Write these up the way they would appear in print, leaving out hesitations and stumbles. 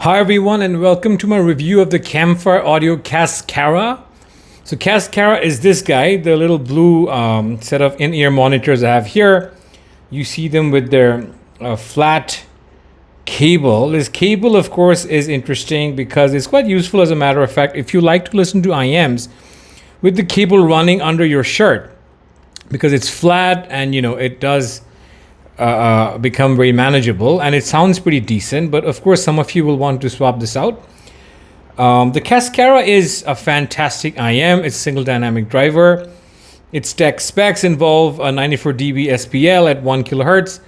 Hi everyone and welcome to my review of the Campfire Audio Cascara. So Cascara is this guy, the little blue set of in-ear monitors I have here. You see them with their flat cable. This cable of course is interesting because it's quite useful, as a matter of fact, if you like to listen to IMs with the cable running under your shirt, because it's flat and it does become very manageable and it sounds pretty decent. But of course some of you will want to swap this out. The Cascara is a fantastic IM. It's a single dynamic driver. Its tech specs involve a 94 dB SPL at 1 kilohertz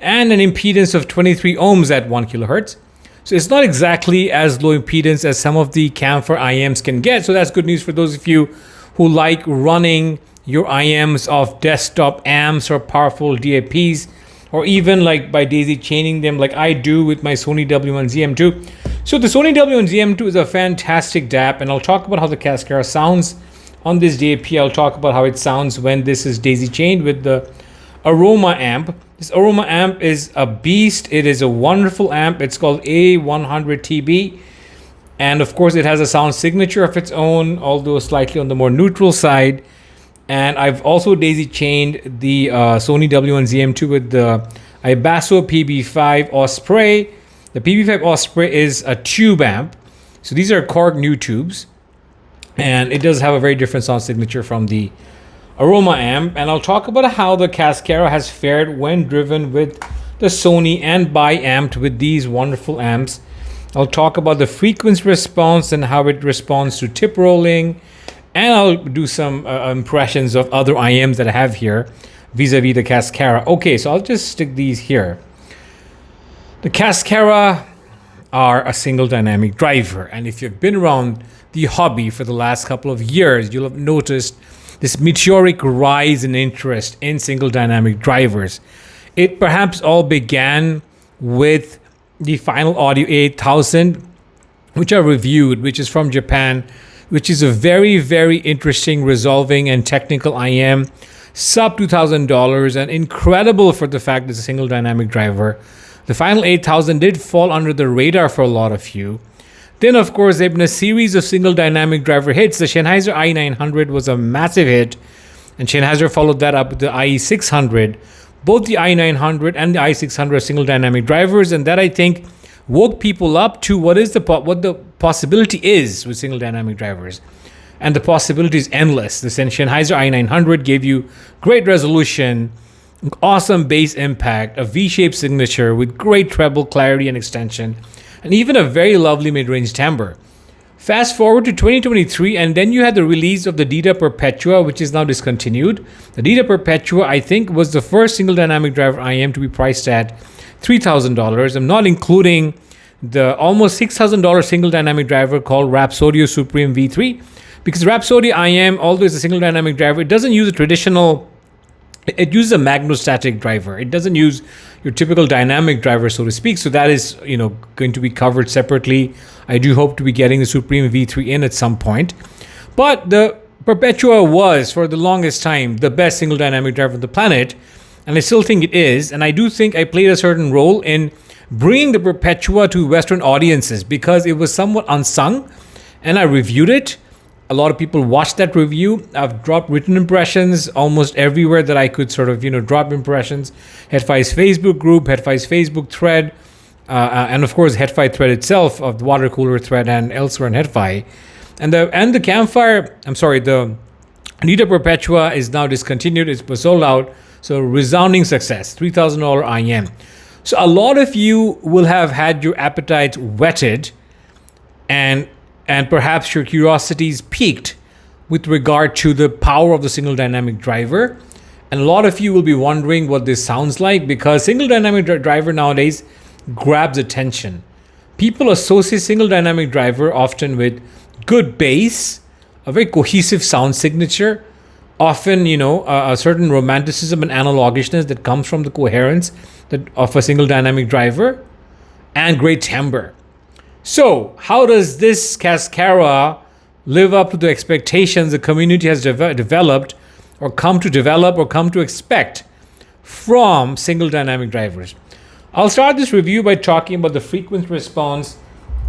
and an impedance of 23 ohms at 1 kilohertz. So it's not exactly as low impedance as some of the Campfire IMs can get. So that's good news for those of you who like running your IMs off desktop amps or powerful DAPs, or even like by daisy chaining them like I do with my Sony W1ZM2. So the Sony W1ZM2 is a fantastic DAP, and I'll talk about how the Cascara sounds on this DAP. I'll talk about how it sounds when this is daisy chained with the Aroma amp. This Aroma amp is a beast. It is a wonderful amp. It's called A100TB. And of course it has a sound signature of its own, although slightly on the more neutral side. And I've also daisy chained the Sony W1ZM2 with the Ibasso PB5 Osprey. The PB5 Osprey is a tube amp. So these are Korg new tubes. And it does have a very different sound signature from the Aroma amp. And I'll talk about how the Cascara has fared when driven with the Sony and bi-amped with these wonderful amps. I'll talk about the frequency response and how it responds to tip rolling. And I'll do some impressions of other IMs that I have here vis-a-vis the Cascara. Okay, so I'll just stick these here. The Cascara are a single dynamic driver. And if you've been around the hobby for the last couple of years, you'll have noticed this meteoric rise in interest in single dynamic drivers. It perhaps all began with the Final Audio 8000, which I reviewed, which is from Japan, which is a very, very interesting resolving and technical IM, sub $2,000, and incredible for the fact that it's a single dynamic driver. The Final 8000 did fall under the radar for a lot of you. Then, of course, there have been a series of single dynamic driver hits. The Sennheiser i900 was a massive hit, and Sennheiser followed that up with the IE600. Both the i900 and the i600 are single dynamic drivers, and that, I think, woke people up to what the possibility is with single dynamic drivers. And the possibility is endless. The Sennheiser i900 gave you great resolution, awesome bass impact, a V-shaped signature with great treble clarity and extension, and even a very lovely mid-range timbre. Fast forward to 2023, and then you had the release of the Dita Perpetua, which is now discontinued. The Dita Perpetua, I think, was the first single dynamic driver IM to be priced at $3,000. I'm not including the almost $6,000 single dynamic driver called Rapsodio Supreme V3, because Rapsodio IM, although it's a single dynamic driver, it doesn't use a traditional, it uses a magnostatic driver. It doesn't use your typical dynamic driver, so to speak. So that is, going to be covered separately. I do hope to be getting the Supreme V3 in at some point. But the Perpetua was, for the longest time, the best single dynamic driver on the planet. And I still think it is. And I do think I played a certain role in bringing the Perpetua to Western audiences because it was somewhat unsung. And I reviewed it. A lot of people watched that review. I've dropped written impressions almost everywhere that I could sort of, drop impressions. Headfi's Facebook group, Headfi's Facebook thread, and of course Headfi thread itself of the water cooler thread and elsewhere in Headfi. And the Campfire, the Dita Perpetua is now discontinued. It was sold out. So resounding success, $3,000 IM. So a lot of you will have had your appetites whetted and perhaps your curiosities piqued with regard to the power of the single dynamic driver. And a lot of you will be wondering what this sounds like, because single dynamic driver nowadays grabs attention. People associate single dynamic driver often with good bass, a very cohesive sound signature, often, a certain romanticism and analogishness that comes from the coherence of a single dynamic driver, and great timbre. So, how does this Cascara live up to the expectations the community has developed, or come to develop, or come to expect from single dynamic drivers? I'll start this review by talking about the frequency response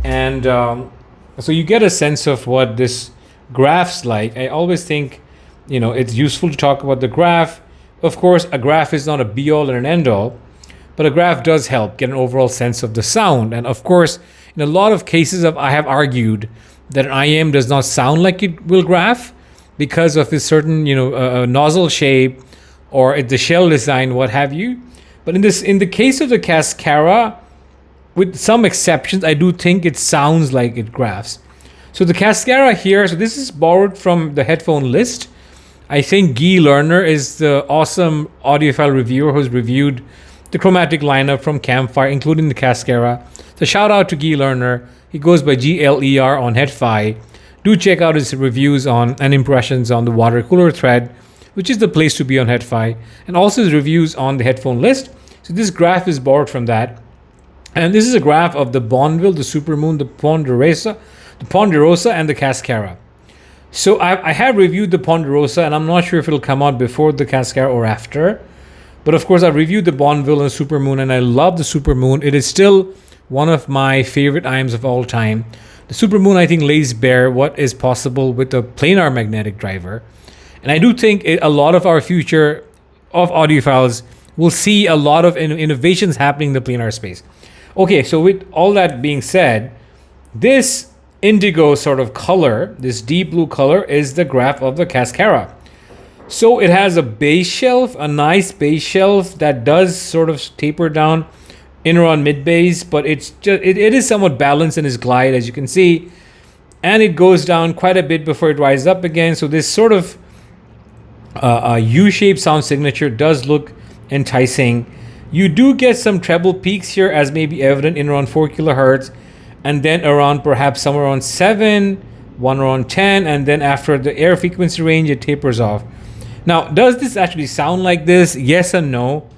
And so you get a sense of what this graph's like. I always think, it's useful to talk about the graph. Of course, a graph is not a be-all and an end-all, but a graph does help get an overall sense of the sound. And of course, in a lot of cases, I have argued that an IM does not sound like it will graph because of this certain, nozzle shape or the shell design, what have you. But in the case of the Cascara, with some exceptions, I do think it sounds like it graphs. So the Cascara here, so this is borrowed from the headphone list. I think Guy Lerner is the awesome audiophile reviewer who's reviewed the chromatic lineup from Campfire, including the Cascara. So shout out to Guy Lerner. He goes by GLER on HeadFi. Do check out his reviews on and impressions on the water cooler thread, which is the place to be on HeadFi, and also his reviews on the headphone list. So this graph is borrowed from that. And this is a graph of the Bonneville, the Supermoon, the Ponderosa, and the Cascara. So I have reviewed the Ponderosa, and I'm not sure if it'll come out before the Cascara or after. But of course, I reviewed the Bonneville and Supermoon, and I love the Supermoon. It is still one of my favorite IMs of all time. The Supermoon, I think, lays bare what is possible with a planar magnetic driver. And I do think a lot of our future of audiophiles will see a lot of innovations happening in the planar space. Okay, so with all that being said, this indigo sort of color, this deep blue color, is the graph of the Cascara. So it has a base shelf, a nice base shelf that does sort of taper down in around mid bass, but it is somewhat balanced in its glide, as you can see, and it goes down quite a bit before it rises up again. So this sort of U-shaped sound signature does look enticing. You do get some treble peaks here, as may be evident in around 4 kilohertz, and then around perhaps somewhere around 7, one around 10, and then after the air frequency range, it tapers off. Now, does this actually sound like this? Yes and no.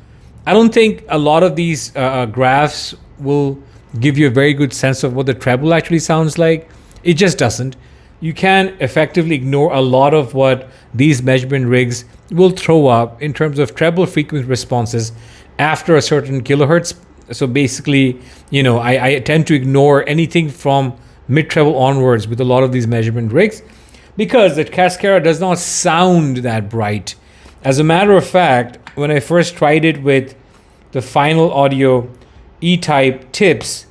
I don't think a lot of these graphs will give you a very good sense of what the treble actually sounds like. It just doesn't. You can effectively ignore a lot of what these measurement rigs will throw up in terms of treble frequency responses after a certain kilohertz. So basically, I tend to ignore anything from mid-treble onwards with a lot of these measurement rigs because the Cascara does not sound that bright. As a matter of fact, when I first tried it with the Final Audio E-Type tips,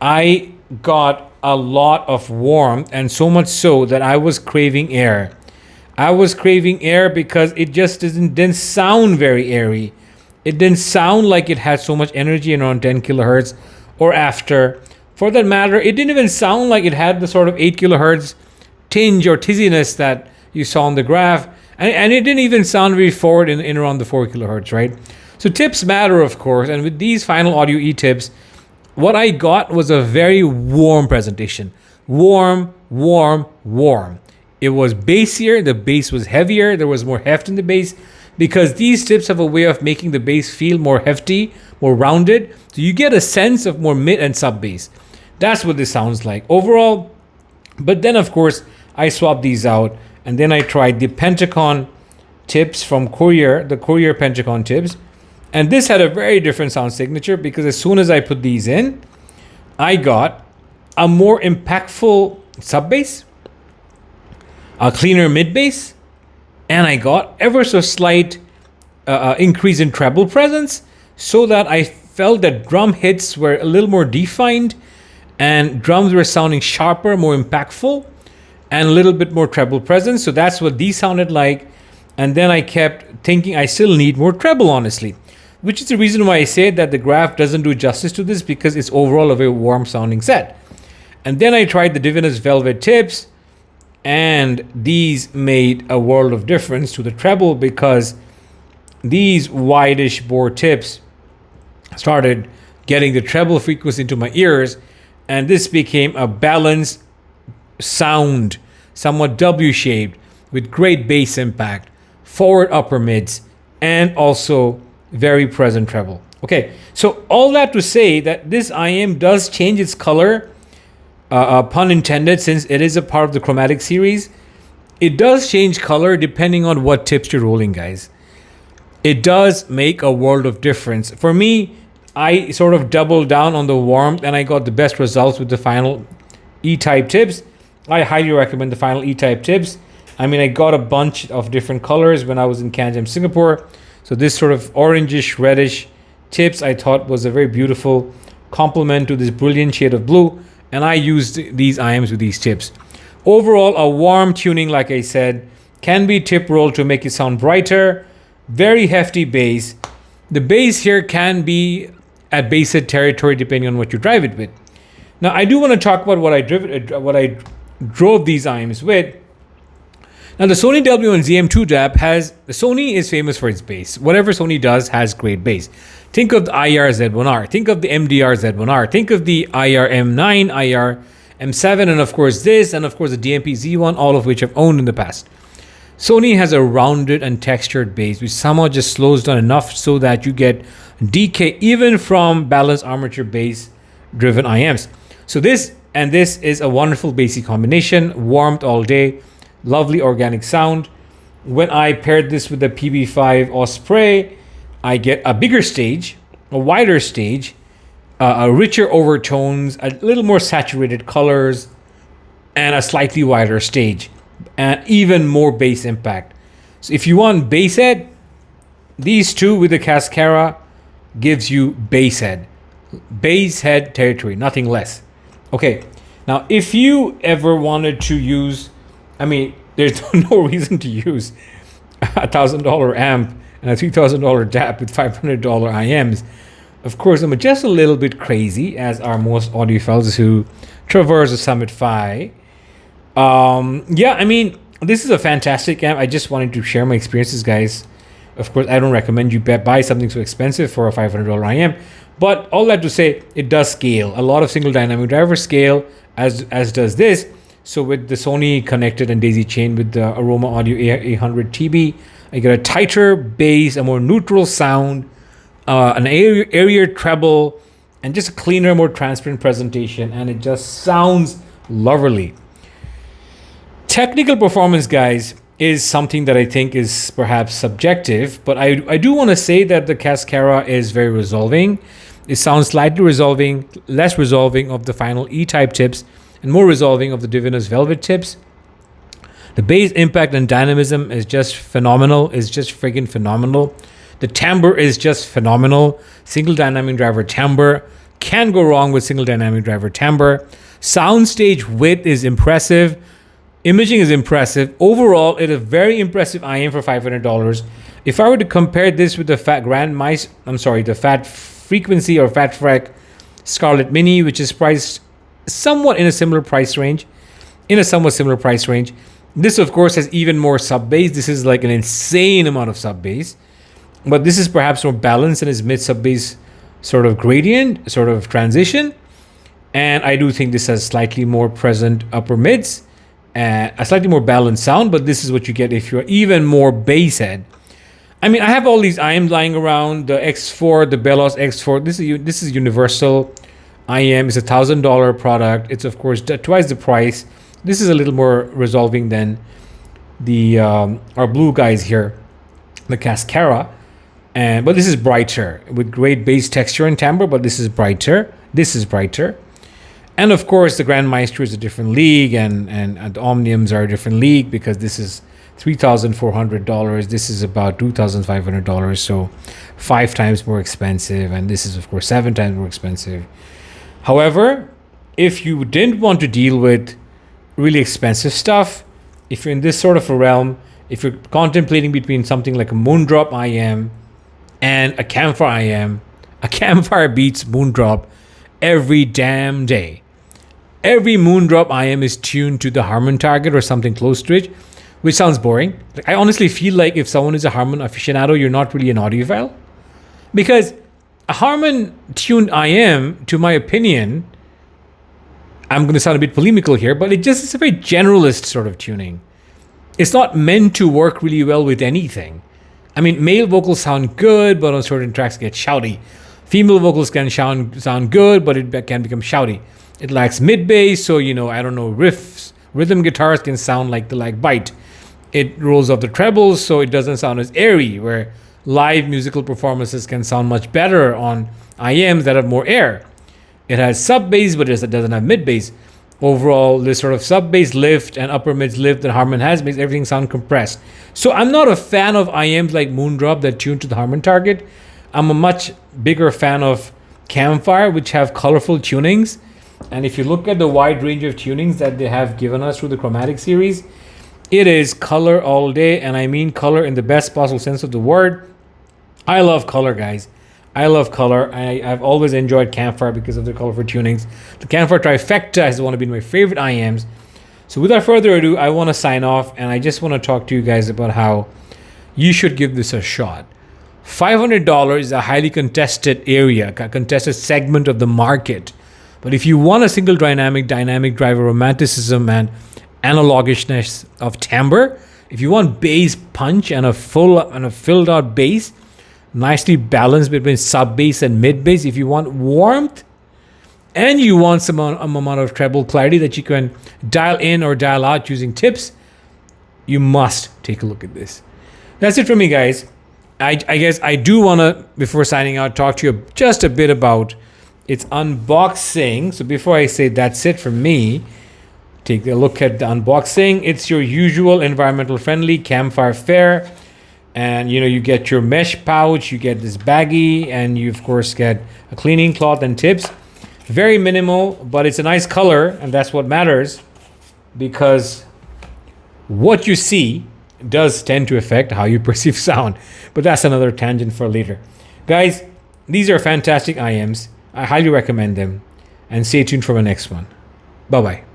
I got a lot of warmth, and so much so that I was craving air. I was craving air because it just didn't sound very airy. It didn't sound like it had so much energy around 10 kilohertz or after. For that matter, it didn't even sound like it had the sort of 8 kilohertz tinge or tizziness that you saw on the graph. And it didn't even sound very forward in around the 4 kilohertz, right? So tips matter, of course. And with these Final Audio E-tips, what I got was a very warm presentation. Warm, warm, warm. It was bassier. The bass was heavier. There was more heft in the bass, because these tips have a way of making the bass feel more hefty, more rounded. So you get a sense of more mid and sub bass. That's what this sounds like overall. But then, of course, I swapped these out, and then I tried the Pentacon tips from Courier, the Courier Pentacon tips. And this had a very different sound signature because as soon as I put these in, I got a more impactful sub bass, a cleaner mid bass, and I got ever so slight increase in treble presence, so that I felt that drum hits were a little more defined and drums were sounding sharper, more impactful, and a little bit more treble presence. So that's what these sounded like. And then I kept thinking I still need more treble, honestly, which is the reason why I say that the graph doesn't do justice to this, because it's overall a very warm sounding set. And then I tried the Divinus Velvet tips, and these made a world of difference to the treble, because these wideish bore tips started getting the treble frequency into my ears, and this became a balanced sound, somewhat W-shaped, with great bass impact, forward upper mids, and also very present treble. Okay, so all that to say that this IM does change its color, pun intended, since it is a part of the chromatic series. It does change color depending on what tips you're rolling, guys. It does make a world of difference. For me, I sort of doubled down on the warmth and I got the best results with the final E-type tips. I highly recommend the final E-type tips. I mean, I got a bunch of different colors when I was in CanJam Singapore. So this sort of orangish, reddish tips I thought was a very beautiful complement to this brilliant shade of blue. And I used these IMs with these tips. Overall, a warm tuning, like I said, can be tip rolled to make it sound brighter. Very hefty bass. The bass here can be at bass head territory depending on what you drive it with. Now, I do want to talk about what I drove these IMs with. Now, the Sony W1ZM2 DAP the Sony is famous for its bass. Whatever Sony does has great bass. Think of the IR Z1R. Think of the MDR Z1R. Think of the IR M9, IR M7, and of course this, and of course the DMP Z1, all of which I've owned in the past. Sony has a rounded and textured bass, which somehow just slows down enough so that you get decay even from balanced armature bass driven IMs. So this and this is a wonderful bassy combination, warmed all day, lovely organic sound. When I paired this with the PB5 Osprey, I get a bigger stage, a wider stage, a richer overtones, a little more saturated colors, and a slightly wider stage, and even more bass impact. So if you want bass head, these two with the Cascara gives you bass head territory, nothing less. Okay, now if you ever wanted to use, I mean, there's no reason to use a $1,000 amp and a $3,000 DAP with $500 IMs. Of course, I'm just a little bit crazy, as are most audiophiles who traverse the Summit Fi. Yeah, I mean, this is a fantastic amp. I just wanted to share my experiences, guys. Of course, I don't recommend you buy something so expensive for a $500 IM. But all that to say, it does scale. A lot of single dynamic drivers scale, as does this. So with the Sony connected and daisy chain with the Aroma Audio A800 TB, I get a tighter bass, a more neutral sound, an airier treble, and just a cleaner, more transparent presentation. And it just sounds lovely. Technical performance, guys, is something that I think is perhaps subjective, but I do want to say that the Cascara is very resolving. It sounds slightly resolving, less resolving of the final E-type tips, and more resolving of the Divinus Velvet tips. The bass impact and dynamism is just phenomenal. It's just friggin' phenomenal. The timbre is just phenomenal. Single dynamic driver timbre. Can't go wrong with single dynamic driver timbre. Soundstage width is impressive. Imaging is impressive. Overall, it is a very impressive IM for $500. If I were to compare this with the Fat Frequency or Fat Frec Scarlett Mini, which is priced somewhat in a similar price range, this of course has even more sub bass. This is like an insane amount of sub bass, but this is perhaps more balanced in its mid sub bass sort of gradient, sort of transition. And I do think this has slightly more present upper mids, a slightly more balanced sound, but this is what you get if you're even more bass head. I mean, I have all these IMs lying around, the X4, the Belos X4. This is universal IM. It's $1,000 product. It's of course twice the price. This is a little more resolving than the our blue guys here, the Cascara, but this is brighter with great bass texture and timbre. But this is brighter. And of course, the Grand Maestro is a different league, and the Omniums are a different league because this is $3,400. This is about $2,500, so 5 times more expensive, and this is of course 7 times more expensive. However, if you didn't want to deal with really expensive stuff, if you're in this sort of a realm, if you're contemplating between something like a Moondrop IM and a Campfire IM, a Campfire beats Moondrop every damn day. Every Moondrop IM is tuned to the Harman target or something close to it, which sounds boring. Like, I honestly feel like if someone is a Harman aficionado, you're not really an audiophile. Because a Harman tuned IM, to my opinion, I'm going to sound a bit polemical here, but it's a very generalist sort of tuning. It's not meant to work really well with anything. I mean, male vocals sound good, but on certain tracks get shouty. Female vocals can sound good, but it can become shouty. It lacks mid bass, so riffs, rhythm guitars can sound like the bite. It rolls off the trebles, so it doesn't sound as airy, where live musical performances can sound much better on IMs that have more air. It has sub bass, but it doesn't have mid bass. Overall, this sort of sub bass lift and upper mids lift that Harman has makes everything sound compressed. So I'm not a fan of IMs like Moondrop that tune to the Harman target. I'm a much bigger fan of Campfire, which have colorful tunings. And if you look at the wide range of tunings that they have given us through the Chromatic series, it is color all day. And I mean color in the best possible sense of the word. I love color, guys. I love color. I've always enjoyed Campfire because of their colorful tunings. The Campfire Trifecta has one of been my favorite IMs. So without further ado, I want to sign off, and I just want to talk to you guys about how you should give this a shot. $500 is a highly contested area, a contested segment of the market. But if you want a single dynamic driver romanticism and analogishness of timbre, if you want bass punch and a filled out bass, nicely balanced between sub bass and mid bass, if you want warmth and you want some amount of treble clarity that you can dial in or dial out using tips, you must take a look at this. That's it for me, guys. I guess I do want to, before signing out, talk to you just a bit about its unboxing. So before I say that's it for me, take a look at the unboxing. It's your usual environmental friendly Campfire fare. And you get your mesh pouch, you get this baggie, and you of course get a cleaning cloth and tips. Very minimal, but it's a nice color, and that's what matters, because what you see does tend to affect how you perceive sound. But that's another tangent for later. Guys, these are fantastic IMs. I highly recommend them, and stay tuned for the next one. Bye-bye.